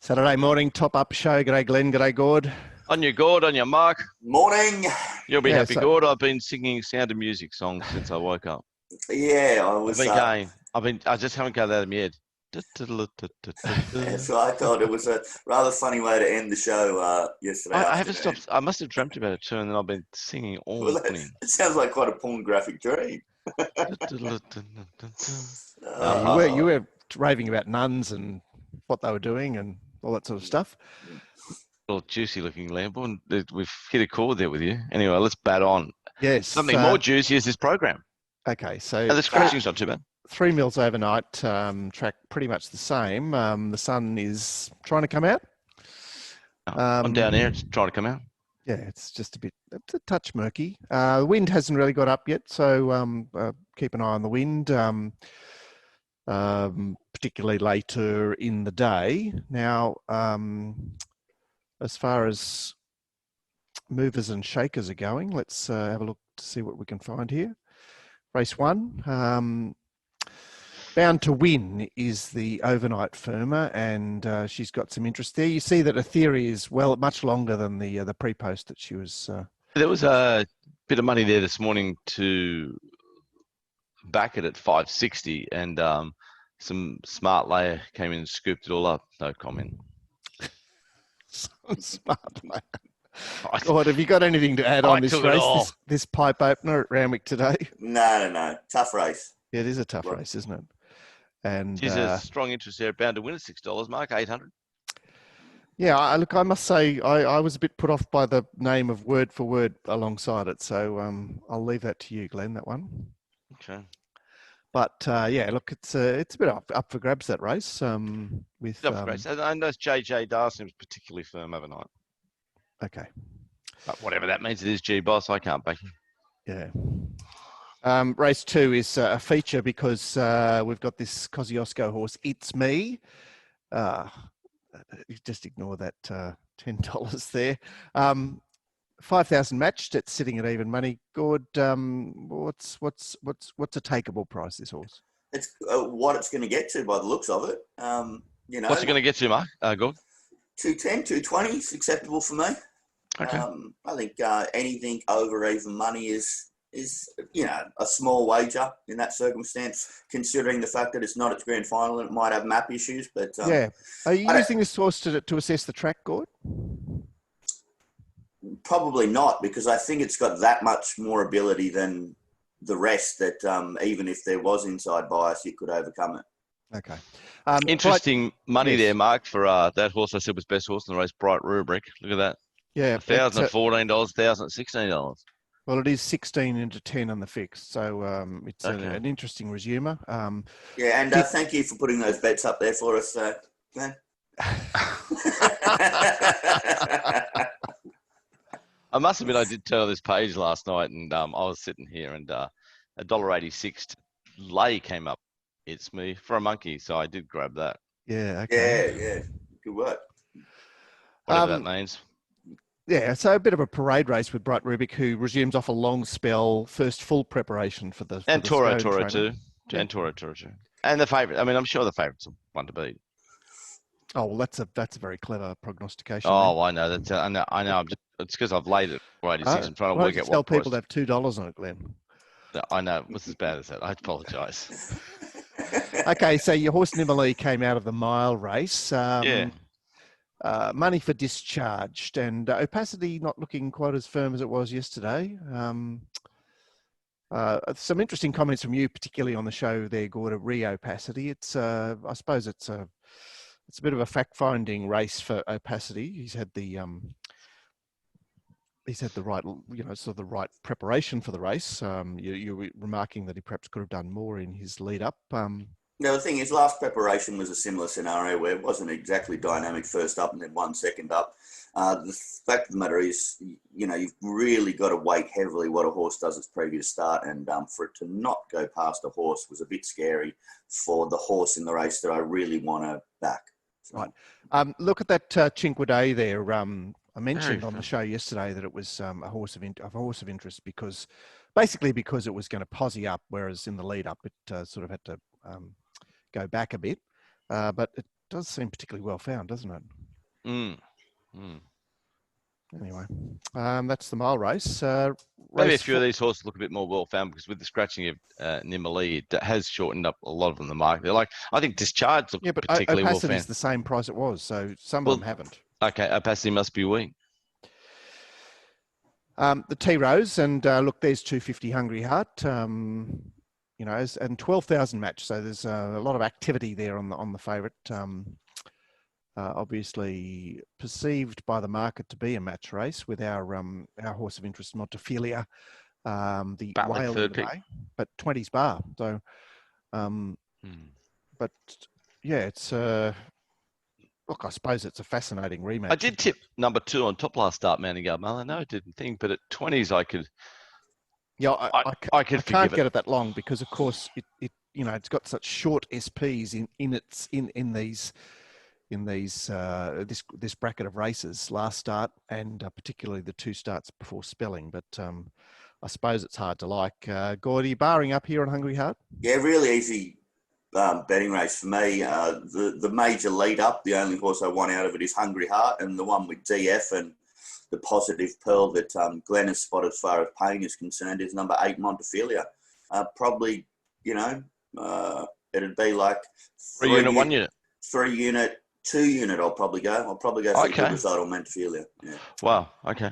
Saturday morning top-up show. G'day Glenn, g'day Gord. On your Gord, on your Mark. Morning. You'll be happy, Gord. I've been singing Sound of Music songs since I woke up. Yeah, I was. I just haven't got that out of my head. So I thought it was a rather funny way to end the show yesterday. I haven't stopped. I must have dreamt about it too, and then I've been singing all morning. It sounds like quite a pornographic dream. You were raving about nuns and what they were doing and all that sort of stuff. Little juicy looking Lambo, and we've hit a chord there with you. Anyway, let's bat on. Yes. Something more juicy is this program. Okay, so and the scratching's not too bad. 3 mils overnight, track pretty much the same. The sun is trying to come out. I'm down here, it's trying to come out. Yeah, it's just it's a touch murky. The wind hasn't really got up yet, so keep an eye on the wind, particularly later in the day. Now, as far as movers and shakers are going, let's have a look to see what we can find here. Race 1. Bound to Win is the overnight firmer, and she's got some interest there. You see that her theory is much longer than the pre-post that she was. There was a bit of money there this morning to back it at 560, and some smart layer came in and scooped it all up. No comment. Some smart layer. God, have you got anything to add on this race? This pipe opener at Randwick today? No. Tough race. Yeah, it is a tough race, isn't it? And she's a strong interest there. Bound to Win at $6, Mark, 800. Yeah, I must say I was a bit put off by the name of Word for Word alongside it, so I'll leave that to you, Glenn. That one. Okay. But yeah, look, it's a bit up for grabs, that race. With up for grabs. I know JJ Darcy was particularly firm overnight. Okay. But whatever that means, it is G-Boss. I can't back him. Yeah. Race 2 is a feature because we've got this Kosciuszko horse, It's Me. Just ignore that $10 there. 5,000 matched. It's sitting at even money. Gord, what's a takeable price, this horse? It's what it's going to get to by the looks of it. What's it going to get to, Mark? Gord? 210, 220 is acceptable for me. Okay. I think anything over even money is a small wager in that circumstance, considering the fact that it's not its grand final and it might have map issues. But yeah, are you using this horse to assess the track, Gord? Probably not, because I think it's got that much more ability than the rest that even if there was inside bias, it could overcome it. Okay. Interesting money there, Mark, for that horse I said was best horse in the race, Bright Rubric. Look at that. Yeah. $1,000 at $14, $1,000 at $16. Well, it is 16 into 10 on the fixed, so it's an interesting resumer. Yeah, and thank you for putting those bets up there for us, Glenn. I must admit, I did turn on this page last night, and I was sitting here, and $1.86 lay came up. It's Me for a monkey, so I did grab that. Yeah. Okay. Yeah. Good work. Whatever that means. Yeah, so a bit of a parade race with Bright Rubik, who resumes off a long spell, first full preparation for the and Toro too. And Toro too. And the favourite. I mean, I'm sure the favourite's one to beat. Oh well, that's a very clever prognostication. Oh, I know that. I know. It's because I've laid it 486 and trying to work out what. Tell people to have $2 on it, Glenn. I know. It was as bad as that. I apologise. Okay, so your horse Nimmerly came out of the mile race. Yeah. Money for Discharged, and Opacity not looking quite as firm as it was yesterday. Some interesting comments from you, particularly on the show there, Gord, of Opacity. It's I suppose it's a bit of a fact-finding race for Opacity. He's had the right, sort of the right preparation for the race. You were remarking that he perhaps could have done more in his lead-up. Now, the thing is, last preparation was a similar scenario where it wasn't exactly dynamic first up and then 1 second up. The fact of the matter is, you've really got to weight heavily what a horse does its previous start, and for it to not go past a horse was a bit scary for the horse in the race that I really want to back. So. Right. Look at that Cinque Day there. I mentioned on the show yesterday that it was a horse of interest because it was going to posse up, whereas in the lead up it sort of had to go back a bit. But it does seem particularly well found, doesn't it? Mm. Mm. Anyway, that's the mile race. Maybe a Race few of these horses look a bit more well-found because with the scratching of Nimali, it has shortened up a lot of them in the market. They're like, I think Discharge look Yeah, but particularly Opacity is well-found. the same price it was, so some Well, of them haven't. Okay, Opacity must be weak. The T-Rose, and look, there's 250 Hungry Heart, you know, and 12,000 match. So there's a lot of activity there on the favourite. Obviously perceived by the market to be a match race with our horse of interest, Montefilia, the Bartlett whale in third the pick. bay, but 20's bar. So, but yeah, it's look, I suppose it's a fascinating rematch. I did tip number 2 on top last start, Manningham. I know I didn't think, but at 20s I could. Yeah, I can't get it that long because, of course, it you know, it's got such short SPs in this bracket of races last start, and particularly the 2 starts before spelling. But I suppose it's hard to like. Gordy, barring up here on Hungry Heart? Yeah, really easy betting race for me. The major lead up, the only horse I want out of it is Hungry Heart, and the one with DF and the positive pearl that Glenn has spotted as far as pain is concerned is number 8, Montefilia. Probably, you know, it'd be like 3 unit, 1 unit. 3 unit, 2 unit. I'll probably go for the good result on Montefilia. Yeah. Wow. Okay.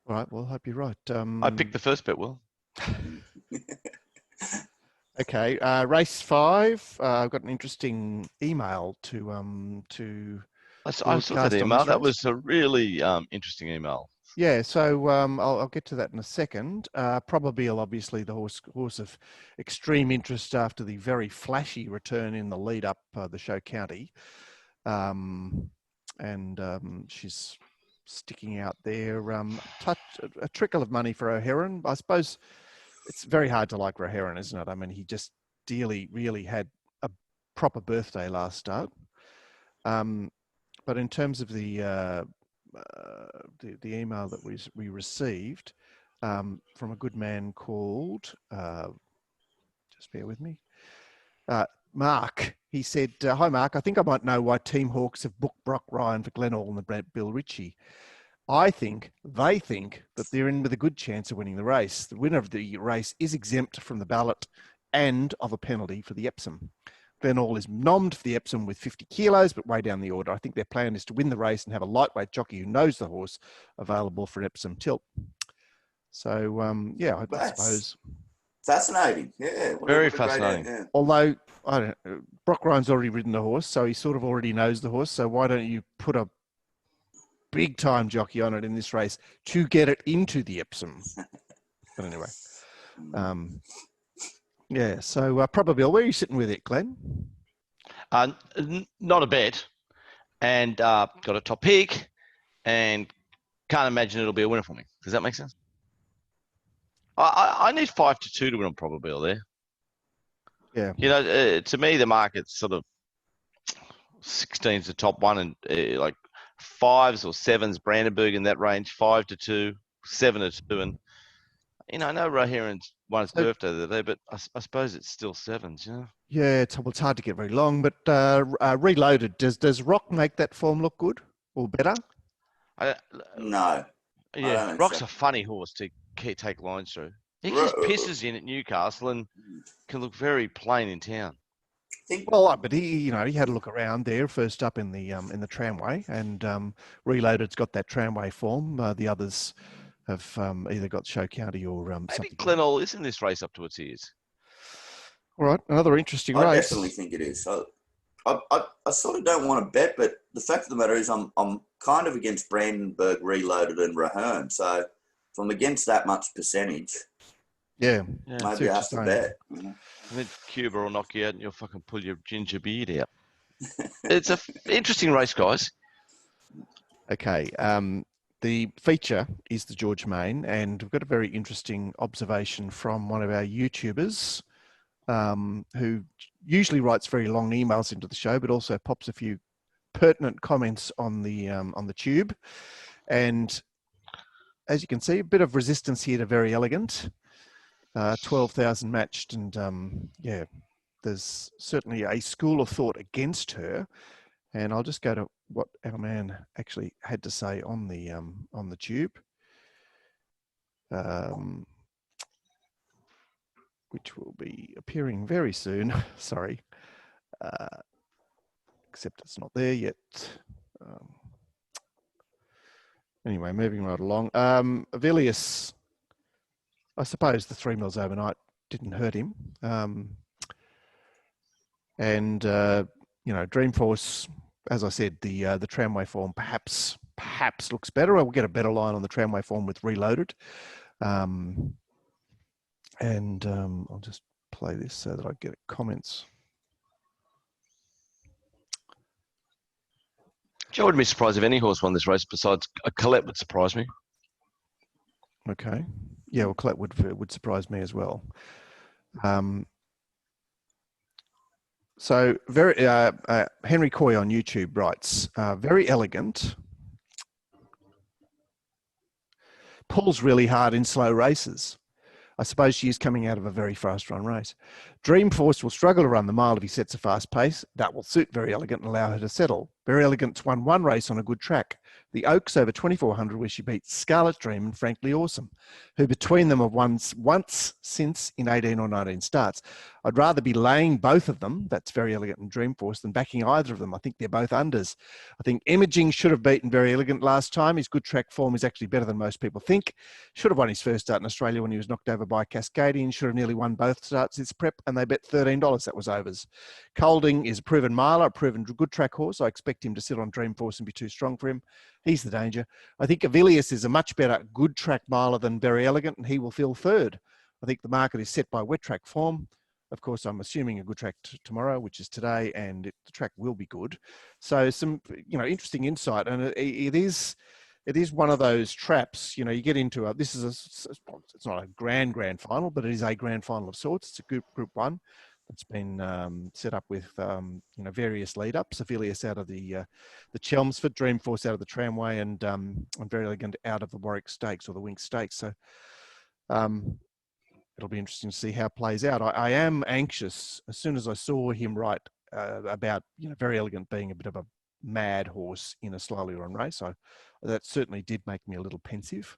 All right. Well, I hope you're right. I picked the first bet, Will. Okay. Race 5. I've got an interesting email to I saw that email. That was a really interesting email. Yeah, so I'll get to that in a second. Probabil, obviously, the horse of extreme interest after the very flashy return in the lead up the show county. She's sticking out there. A trickle of money for O'Heron. I suppose it's very hard to like O'Heron, isn't it? I mean, he just really had a proper birthday last start. But in terms of the email that we received from a good man called, just bear with me, Mark. He said, "Hi Mark, I think I might know why Team Hawks have booked Brock Ryan for Glenall and the Bill Ritchie. They think that they're in with a good chance of winning the race. The winner of the race is exempt from the ballot and of a penalty for the Epsom. Glenall is nommed for the Epsom with 50 kilos, but way down the order. I think their plan is to win the race and have a lightweight jockey who knows the horse available for an Epsom tilt." So, I suppose. Fascinating. Yeah. Very fascinating. Yeah. Although, I don't know, Brock Ryan's already ridden the horse, so he sort of already knows the horse. So why don't you put a big time jockey on it in this race to get it into the Epsom? But anyway. Yeah, so Probabil, where are you sitting with it, Glenn? Not a bet, and got a top pick, and can't imagine it'll be a winner for me. Does that make sense? I need 5 to 2 to win on Probabil there. Yeah. You know, to me, the market's sort of 16's the top one, and like 5s or 7s, Brandenburg in that range, 5 to 2, 7 to 2, and you know, I know Roheron's won his birthday the other day, but I suppose it's still 7s, you know? Yeah, it's hard to get very long, but Reloaded, does Rock make that form look good or better? No. Yeah, Rock's a funny horse to take lines through. He just pisses in at Newcastle and can look very plain in town. Well, but he had a look around there, first up in the tramway, and Reloaded's got that tramway form. The others have either got show county or maybe something. Glenall is in this race up to its ears. All right, another interesting race. I definitely think it is. I sort of don't want to bet, but the fact of the matter is I'm kind of against Brandenburg, Reloaded and Rahern. So if I'm against that much percentage, maybe I have to bet. And then Cuba will knock you out and you'll fucking pull your ginger beard out. It's an interesting race, guys. Okay. The feature is the George Main, and we've got a very interesting observation from one of our YouTubers who usually writes very long emails into the show, but also pops a few pertinent comments on the tube. And as you can see, a bit of resistance here to Very Elegant. 12,000 matched, and there's certainly a school of thought against her. And I'll just go to what our man actually had to say on the tube, which will be appearing very soon. Sorry, except it's not there yet. Anyway, moving right along. Avilius, I suppose the 3 mils overnight didn't hurt him. Dreamforce, as I said, the tramway form perhaps looks better. We'll get a better line on the tramway form with Reloaded. I'll just play this so that I get comments. I wouldn't be surprised if any horse won this race besides a Colette would surprise me. Okay. Yeah, well, Colette would surprise me as well. So very Henry Coy on YouTube writes, very elegant. Pulls really hard in slow races. I suppose she is coming out of a very fast run race. Dreamforce will struggle to run the mile if he sets a fast pace. That will suit Very Elegant and allow her to settle. Very Elegant's won one race on a good track. The Oaks over 2400, where she beat Scarlet Dream and Frankly Awesome, who between them have won once since in 18 or 19 starts. I'd rather be laying both of them, that's Very Elegant and Dreamforce, than backing either of them. I think they're both unders. I think Imaging should have beaten Very Elegant last time. His good track form is actually better than most people think. Should have won his first start in Australia when he was knocked over by Cascadian. Should have nearly won both starts this prep, and they bet $13. That was overs. Colding is a proven miler, a proven good track horse. I expect him to sit on Dreamforce and be too strong for him. He's the danger. I think Avilius is a much better good track miler than Very Elegant, and he will feel third. I think the market is set by wet track form. Of course, I'm assuming a good track tomorrow, which is today, and the track will be good. So some, interesting insight, and it is one of those traps. You get into it's not a grand chandler, but it is a grand final of sorts. It's a group one that's been set up with various lead ups. Avilius out of the Chelmsford, Dreamforce out of the Tramway, and Very Elegant out of the Warwick Stakes or the Winx Stakes. So it'll be interesting to see how it plays out. I am anxious. As soon as I saw him write about Very Elegant being a bit of a mad horse in a slowly run race, that certainly did make me a little pensive.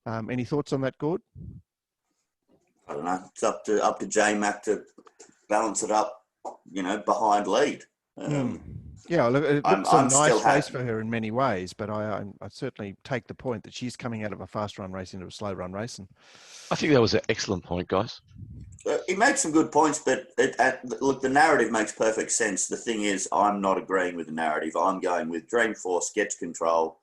Any thoughts on that, Gord? I don't know. It's up to J-Mac to balance it up, behind lead. Yeah, look, it looks I'm a nice still race for her in many ways, but I certainly take the point that she's coming out of a fast run race into a slow run race. And I think that was an excellent point, guys. He makes some good points, but look, the narrative makes perfect sense. The thing is, I'm not agreeing with the narrative. I'm going with Dreamforce gets control.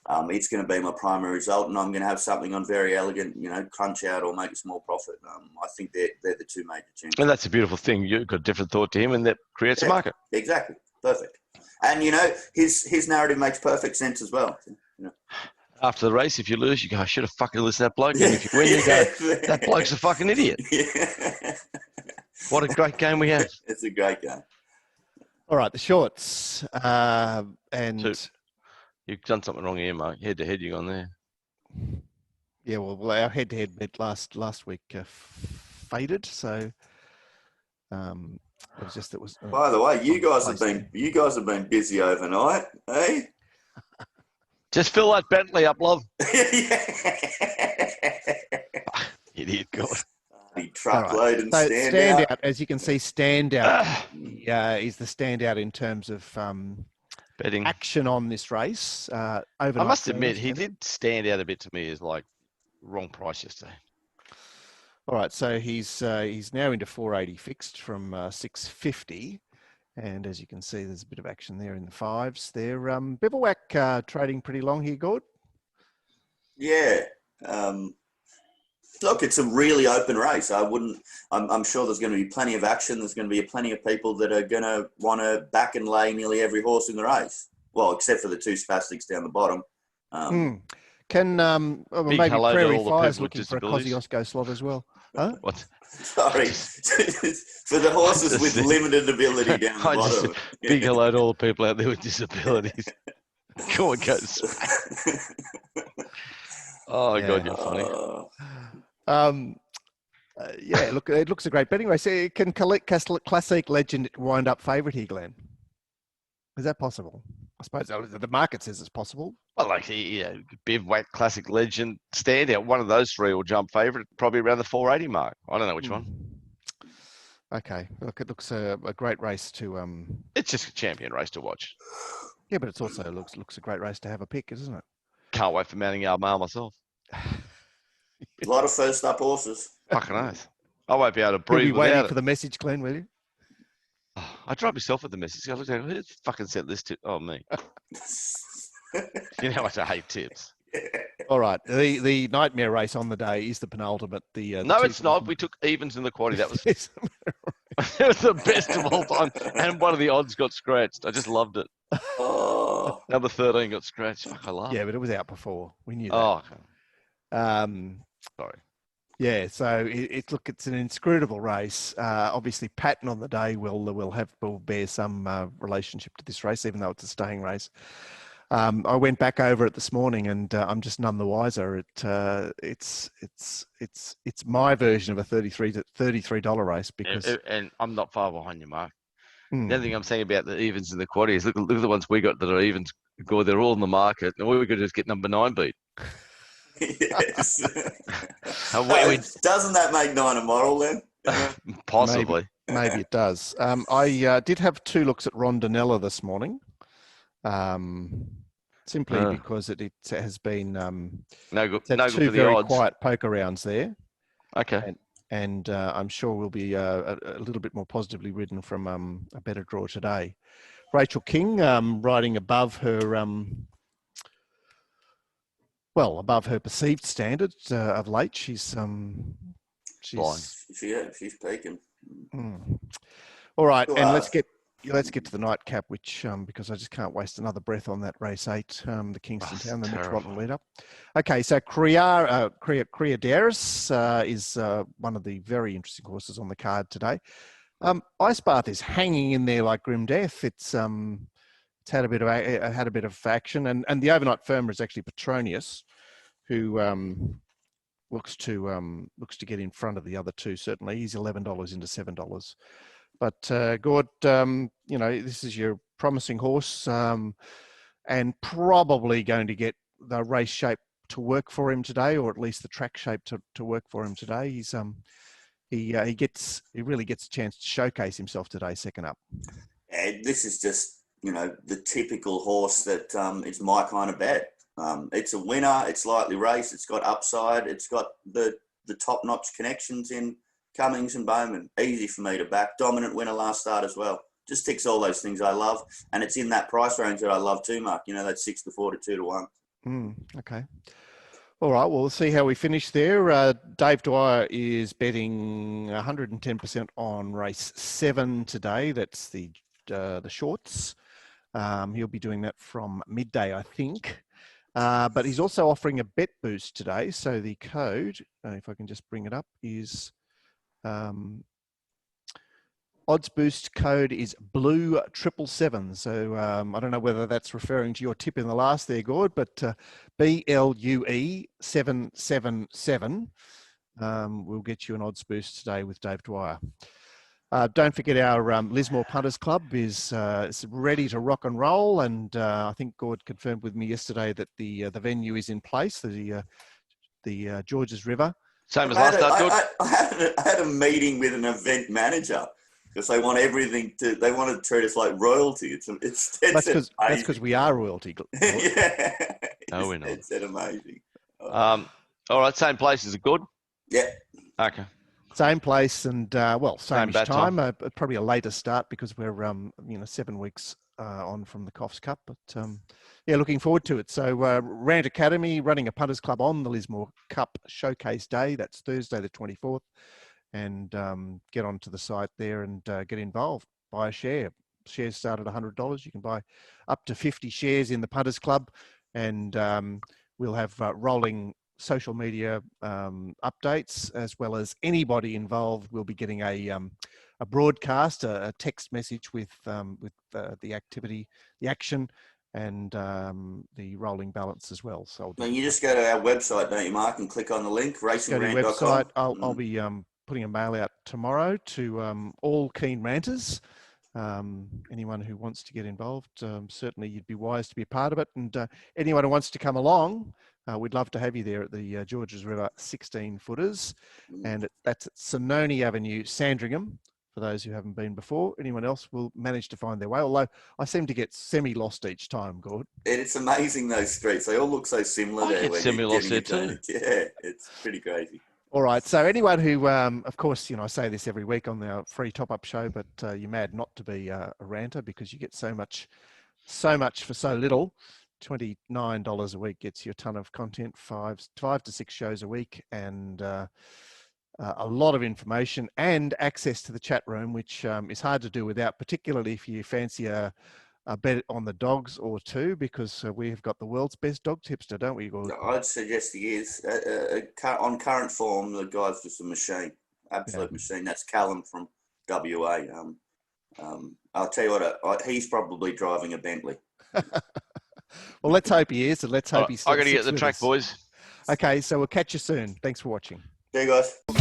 It's going to be my primary result, and I'm going to have something on Very Elegant, crunch out or make a small profit. I think they're the two major changes. And that's a beautiful thing. You've got a different thought to him, and that creates a market. Exactly. Perfect. And, his narrative makes perfect sense as well. After the race, if you lose, you go, I should have fucking listened to that bloke. And if you win, you go, that bloke's a fucking idiot. Yeah. What a great game we have. It's a great game. all right, the shorts. You've done something wrong here, Mark. Head-to-head, you gone there. Yeah, well, our head-to-head bet last week faded, so it was just it was. By the way, you guys have been busy overnight, eh? Just fill that Bentley up, love. Idiot, God. Truckload and so stand out. As you can see, standout is the standout in terms of betting action on this race. I must admit, he did stand out a bit to me as like wrong price yesterday. All right, so he's now into 480 fixed from 650, and as you can see, there's a bit of action there in the fives. There, Bivouac trading pretty long here, Gord. Yeah. Look, it's a really open race. I'm sure there's going to be plenty of action. There's going to be plenty of people that are going to want to back and lay nearly every horse in the race. Well, except for the two spastics down the bottom. Can maybe Prairie Fire's looking for a Kosciuszko slot as well? Huh? What? Sorry, for the horses with limited ability down the bottom. Big hello to all the people out there with disabilities. Go on, guys. Oh, yeah. God, you're funny. Yeah, look, it looks a great betting race. Can Classic Legend wind up favourite here, Glenn? Is that possible? I suppose the market says it's possible. Well, like Bivouac Classic Legend standout. One of those three will jump favourite, probably around the 480 mark. I don't know which one. Okay, look, it looks a great race to. It's just a champion race to watch. Yeah, but it's also looks a great race to have a pick, isn't it? Can't wait for Mounting Yard Mail myself. A lot of first up horses. Fucking oath. I won't be able to You'll breathe be waiting without for it. the message, Glenn, will you? I drive myself at the message. I looked at who fucking sent this to? Oh, me. You know how much I hate tips. All right. The nightmare race on the day is the penultimate. No, it's not. We took evens in the quaddy. That was it was the best of all time. And one of the odds got scratched. I just loved it. Oh. Number 13 got scratched. Fuck, I love it. Yeah, but it was out before. We knew that. Oh, okay. Sorry. Yeah, so it's an inscrutable race. Obviously, Patton on the day will bear some relationship to this race, even though it's a staying race. I went back over it this morning, and I'm just none the wiser. It's my version of a $33 race because, and I'm not far behind you, Mark. Hmm. The other thing I'm saying about the evens in the quaddy is look at the ones we got that are evens. Go, they're all in the market, and all we could do is get number 9 beat. Yes. Doesn't that make 9 a model then? Possibly. Maybe it does. I did have 2 looks at Rondinella this morning, simply because it has been no good for the very odds. quiet poker rounds there. Okay. And I'm sure we'll be a little bit more positively ridden from a better draw today. Rachel King riding above her above her perceived standard of late. She's peaking. All right, and let's get to the nightcap, which because I just can't waste another breath on that race 8, the Kingston Town, the Metropolitan lead up. Okay, so Criadaris is one of the very interesting horses on the card today. Ice Bath is hanging in there like grim death. It's had a bit of action, and the overnight firmer is actually Petronius, who looks to get in front of the other 2. Certainly, he's $11 into $7. But Gord, this is your promising horse, and probably going to get the race shape to work for him today, or at least the track shape to work for him today. He's he really gets a chance to showcase himself today, second up. And this is just the typical horse that it's my kind of bet. It's a winner. It's lightly raced. It's got upside. It's got the top-notch connections in Cummings and Bowman. Easy for me to back. Dominant winner last start as well. Just ticks all those things I love. And it's in that price range that I love too, Mark. That's 6 to 4 to 2 to 1. Okay. All right. Well, we'll see how we finish there. Dave Dwyer is betting 110% on race 7 today. That's the shorts. He'll be doing that from midday, I think. But he's also offering a bet boost today. So the code, if I can just bring it up, is odds boost code is blue777. So I don't know whether that's referring to your tip in the last there, Gord, but BLUE 777 will get you an odds boost today with Dave Dwyer. Don't forget our Lismore Punters Club is ready to rock and roll, and I think Gord confirmed with me yesterday that the venue is in place, the Georges River. Same as last start, George. I had a meeting with an event manager because they want everything they want to treat us like royalty. That's because we are royalty. Yeah. No, we're not. It's amazing. All right, same place. Is it good? Yeah. Okay. Same place and same time. Probably a later start because we're 7 weeks on from the Coffs Cup, but looking forward to it. So Rant Academy running a punters club on the Lismore Cup Showcase Day. That's Thursday the 24th, and get onto the site there and get involved. Buy a share. Shares start at $100. You can buy up to 50 shares in the punters club, and we'll have rolling social media updates, as well as anybody involved will be getting a broadcast, a text message with the activity, the action, and the rolling balance as well. So you just go to our website, don't you, Mark, and click on the link, RacingRant.com. I'll be putting a mail out tomorrow to all keen ranters Anyone who wants to get involved, certainly you'd be wise to be a part of it. And anyone who wants to come along, we'd love to have you there at the Georges River 16 footers. And that's at Sononi Avenue, Sandringham, for those who haven't been before. Anyone else will manage to find their way, although I seem to get semi-lost each time, Gord. And it's amazing, those streets. They all look so similar there. Get semi-lost there too. Yeah, it's pretty crazy. All right. So anyone who, of course, I say this every week on our free top-up show, but you're mad not to be a ranter because you get so much for so little. $29 a week gets you a ton of content, 5 to 6 shows a week, and a lot of information and access to the chat room, which is hard to do without, particularly if you fancy a bet on the dogs or two, because we've got the world's best dog tipster, don't we, Gord? I'd suggest he is. On current form, the guy's just a machine, absolute machine. That's Callum from WA. I'll tell you what, he's probably driving a Bentley. Well, let's hope he is, and let's hope he's. I got to get the track, boys. Okay, so we'll catch you soon. Thanks for watching. See you guys.